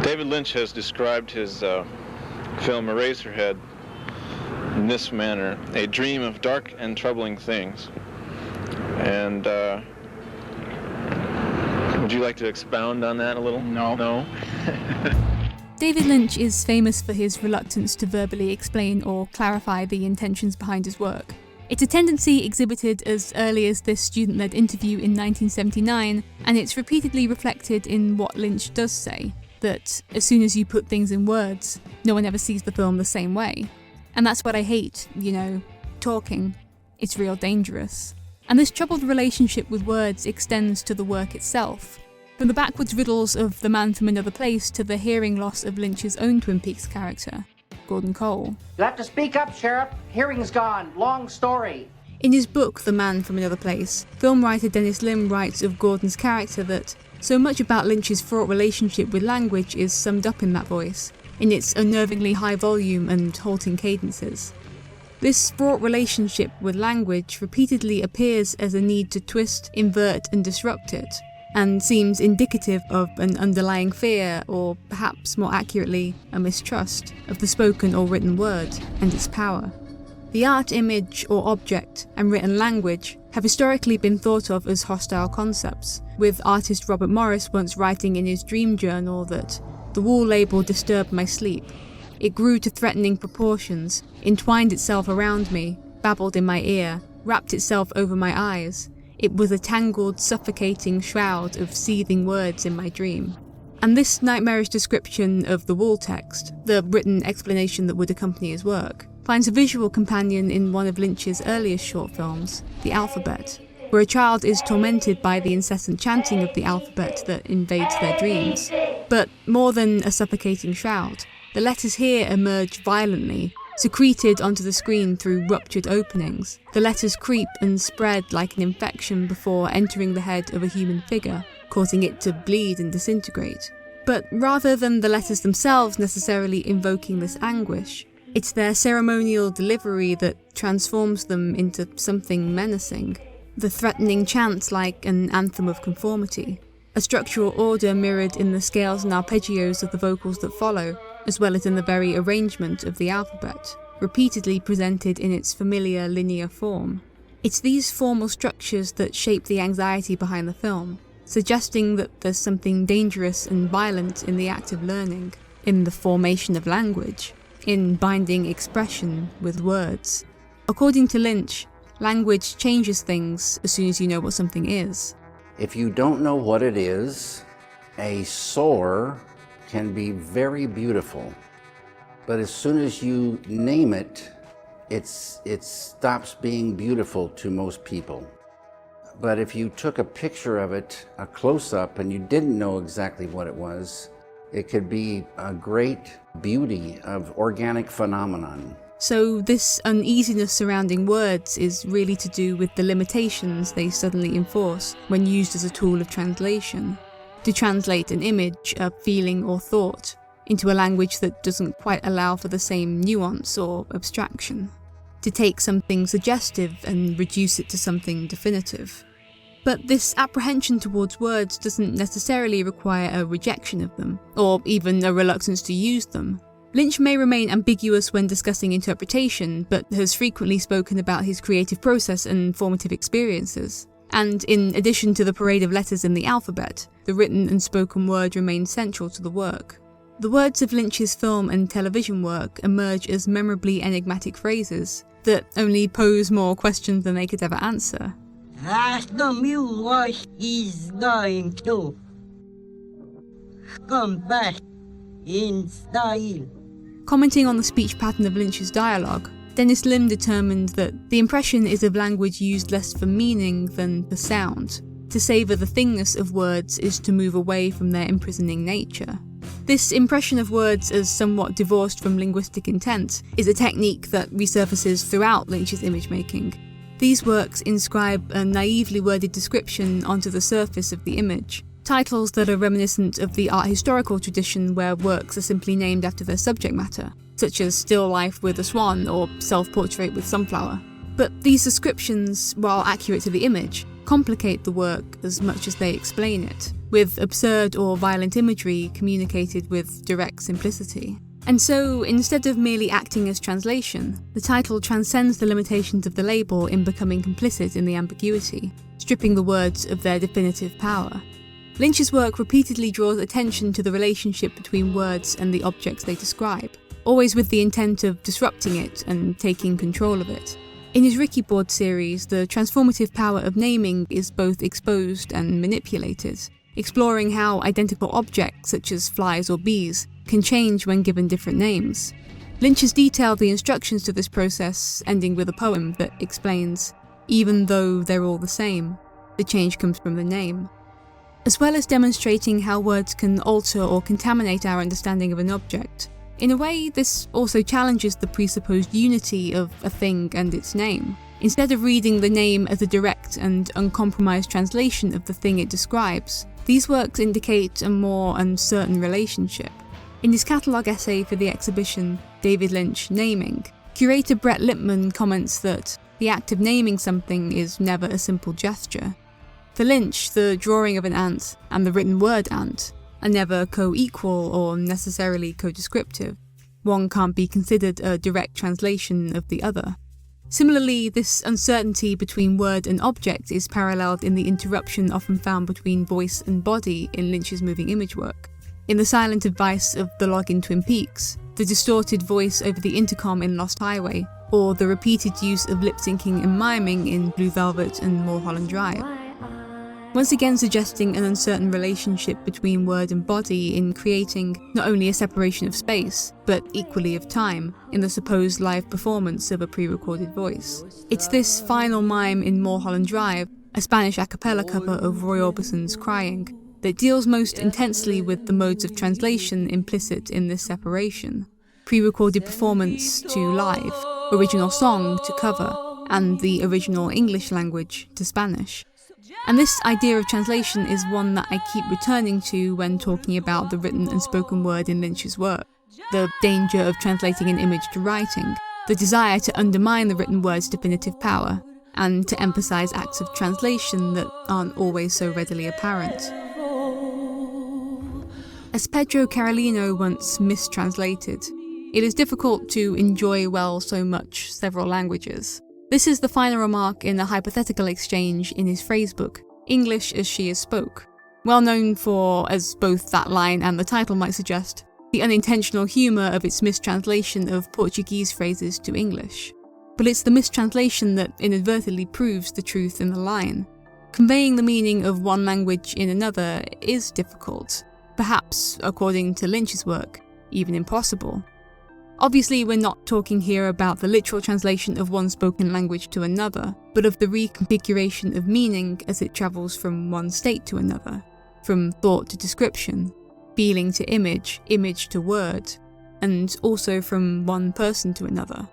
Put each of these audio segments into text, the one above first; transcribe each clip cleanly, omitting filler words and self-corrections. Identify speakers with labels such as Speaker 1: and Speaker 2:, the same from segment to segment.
Speaker 1: David Lynch has described his film Eraserhead in this manner: a dream of dark and troubling things. And would you like to expound on that a little?
Speaker 2: No.
Speaker 3: David Lynch is famous for his reluctance to verbally explain or clarify the intentions behind his work. It's a tendency exhibited as early as this student-led interview in 1979, and it's repeatedly reflected in what Lynch does say, that as soon as you put things in words, no one ever sees the film the same way. And that's what I hate, talking. It's real dangerous. And this troubled relationship with words extends to the work itself. From the backwards riddles of The Man from Another Place to the hearing loss of Lynch's own Twin Peaks character, Gordon Cole.
Speaker 4: You have to speak up, Sheriff. Hearing's gone. Long story.
Speaker 3: In his book, The Man from Another Place, film writer Dennis Lim writes of Gordon's character that so much about Lynch's fraught relationship with language is summed up in that voice, in its unnervingly high volume and halting cadences. This fraught relationship with language repeatedly appears as a need to twist, invert and disrupt it, and seems indicative of an underlying fear, or perhaps more accurately, a mistrust, of the spoken or written word and its power. The art, image or object and written language have historically been thought of as hostile concepts, with artist Robert Morris once writing in his dream journal that the wall label disturbed my sleep. It grew to threatening proportions, entwined itself around me, babbled in my ear, wrapped itself over my eyes. It was a tangled, suffocating shroud of seething words in my dream. And this nightmarish description of the wall text, the written explanation that would accompany his work, finds a visual companion in one of Lynch's earliest short films, The Alphabet, where a child is tormented by the incessant chanting of the alphabet that invades their dreams. But more than a suffocating shroud, the letters here emerge violently, secreted onto the screen through ruptured openings. The letters creep and spread like an infection before entering the head of a human figure, causing it to bleed and disintegrate. But rather than the letters themselves necessarily invoking this anguish, it's their ceremonial delivery that transforms them into something menacing. The threatening chants like an anthem of conformity, a structural order mirrored in the scales and arpeggios of the vocals that follow, as well as in the very arrangement of the alphabet, repeatedly presented in its familiar linear form. It's these formal structures that shape the anxiety behind the film, suggesting that there's something dangerous and violent in the act of learning, in the formation of language, in binding expression with words. According to Lynch, language changes things as soon as you know what something is.
Speaker 2: If you don't know what it is, a sore can be very beautiful, but as soon as you name it, it stops being beautiful to most people. But if you took a picture of it, a close-up, and you didn't know exactly what it was, it could be a great beauty of organic phenomenon.
Speaker 3: So this uneasiness surrounding words is really to do with the limitations they suddenly enforce when used as a tool of translation. To translate an image, a feeling or thought, into a language that doesn't quite allow for the same nuance or abstraction. To take something suggestive and reduce it to something definitive. But this apprehension towards words doesn't necessarily require a rejection of them, or even a reluctance to use them. Lynch may remain ambiguous when discussing interpretation, but has frequently spoken about his creative process and formative experiences. And in addition to the parade of letters in the alphabet, the written and spoken word remain central to the work. The words of Lynch's film and television work emerge as memorably enigmatic phrases that only pose more questions than they could ever answer.
Speaker 5: As the mule is going to come back in style.
Speaker 3: Commenting on the speech pattern of Lynch's dialogue, Dennis Lim determined that the impression is of language used less for meaning than for sound. To savour the thingness of words is to move away from their imprisoning nature. This impression of words as somewhat divorced from linguistic intent is a technique that resurfaces throughout Lynch's image-making. These works inscribe a naively worded description onto the surface of the image, titles that are reminiscent of the art historical tradition where works are simply named after their subject matter, such as Still Life with a Swan or Self-Portrait with Sunflower. But these descriptions, while accurate to the image, complicate the work as much as they explain it, with absurd or violent imagery communicated with direct simplicity. And so, instead of merely acting as translation, the title transcends the limitations of the label in becoming complicit in the ambiguity, stripping the words of their definitive power. Lynch's work repeatedly draws attention to the relationship between words and the objects they describe, always with the intent of disrupting it and taking control of it. In his Ricky Board series, the transformative power of naming is both exposed and manipulated, exploring how identical objects such as flies or bees can change when given different names. Lynch has detailed the instructions to this process, ending with a poem that explains, "Even though they're all the same, the change comes from the name." As well as demonstrating how words can alter or contaminate our understanding of an object. In a way, this also challenges the presupposed unity of a thing and its name. Instead of reading the name as a direct and uncompromised translation of the thing it describes, these works indicate a more uncertain relationship. In his catalogue essay for the exhibition, David Lynch, Naming, curator Brett Lipman comments that the act of naming something is never a simple gesture. For Lynch, the drawing of an ant and the written word ant are never co-equal or necessarily co-descriptive. One can't be considered a direct translation of the other. Similarly, this uncertainty between word and object is paralleled in the interruption often found between voice and body in Lynch's moving image work. In the silent advice of the log in Twin Peaks, the distorted voice over the intercom in Lost Highway, or the repeated use of lip-syncing and miming in Blue Velvet and Mulholland Drive. Once again suggesting an uncertain relationship between word and body in creating not only a separation of space, but equally of time, in the supposed live performance of a pre-recorded voice. It's this final mime in Mulholland Drive, a Spanish a cappella cover of Roy Orbison's Crying, that deals most intensely with the modes of translation implicit in this separation. Pre-recorded performance to live, original song to cover, and the original English language to Spanish. And this idea of translation is one that I keep returning to when talking about the written and spoken word in Lynch's work. The danger of translating an image to writing, the desire to undermine the written word's definitive power, and to emphasize acts of translation that aren't always so readily apparent. As Pedro Carolino once mistranslated, it is difficult to enjoy well so much several languages. This is the final remark in a hypothetical exchange in his phrasebook, English as She Is Spoke, well known for, as both that line and the title might suggest, the unintentional humour of its mistranslation of Portuguese phrases to English. But it's the mistranslation that inadvertently proves the truth in the line. Conveying the meaning of one language in another is difficult, perhaps, according to Lynch's work, even impossible. Obviously, we're not talking here about the literal translation of one spoken language to another, but of the reconfiguration of meaning as it travels from one state to another, from thought to description, feeling to image, image to word, and also from one person to another.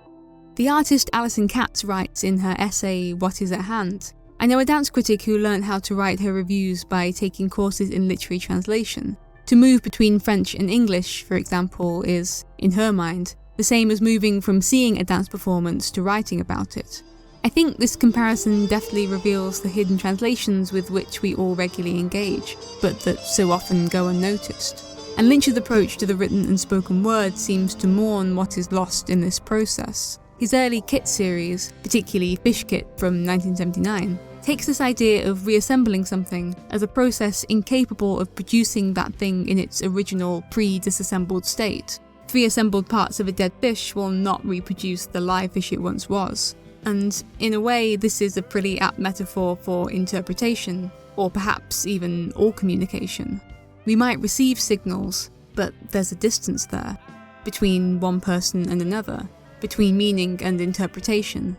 Speaker 3: The artist Alison Katz writes in her essay What Is At Hand, "I know a dance critic who learned how to write her reviews by taking courses in literary translation. To move between French and English, for example, is, in her mind, the same as moving from seeing a dance performance to writing about it. I think this comparison deftly reveals the hidden translations with which we all regularly engage, but that so often go unnoticed. And Lynch's approach to the written and spoken word seems to mourn what is lost in this process. His early Kit series, particularly Fish Kit from 1979, takes this idea of reassembling something as a process incapable of producing that thing in its original pre-disassembled state. 3 assembled parts of a dead fish will not reproduce the live fish it once was. And in a way, this is a pretty apt metaphor for interpretation, or perhaps even all communication. We might receive signals, but there's a distance there, between one person and another, between meaning and interpretation,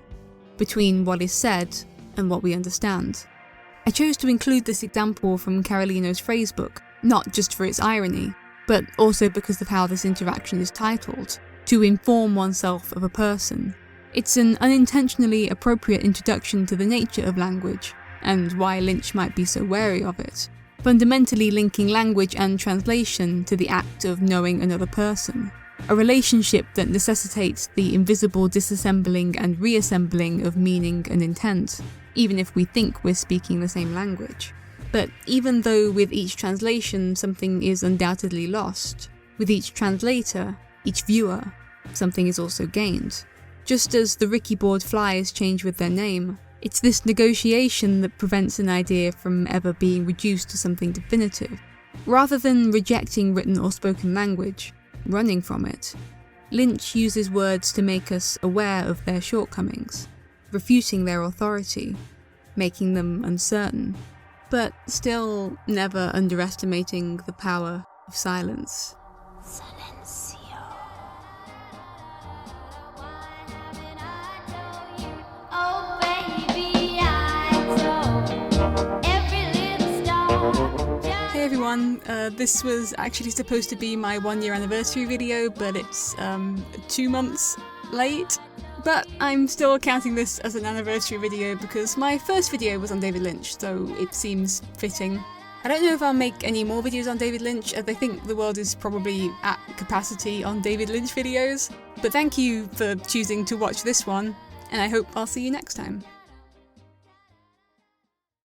Speaker 3: between what is said and what we understand. I chose to include this example from Carolino's phrasebook, not just for its irony, but also because of how this interaction is titled, To Inform Oneself of a Person. It's an unintentionally appropriate introduction to the nature of language, and why Lynch might be so wary of it, fundamentally linking language and translation to the act of knowing another person, a relationship that necessitates the invisible disassembling and reassembling of meaning and intent, even if we think we're speaking the same language. But even though with each translation something is undoubtedly lost, with each translator, each viewer, something is also gained. Just as the Ricky board flies change with their name, it's this negotiation that prevents an idea from ever being reduced to something definitive. Rather than rejecting written or spoken language, running from it, Lynch uses words to make us aware of their shortcomings, refuting their authority, making them uncertain, but still never underestimating the power of silence. Hey everyone, this was actually supposed to be my 1-year anniversary video, but it's 2 months late. But I'm still counting this as an anniversary video because my first video was on David Lynch, so it seems fitting. I don't know if I'll make any more videos on David Lynch, as I think the world is probably at capacity on David Lynch videos. But thank you for choosing to watch this one, and I hope I'll see you next time.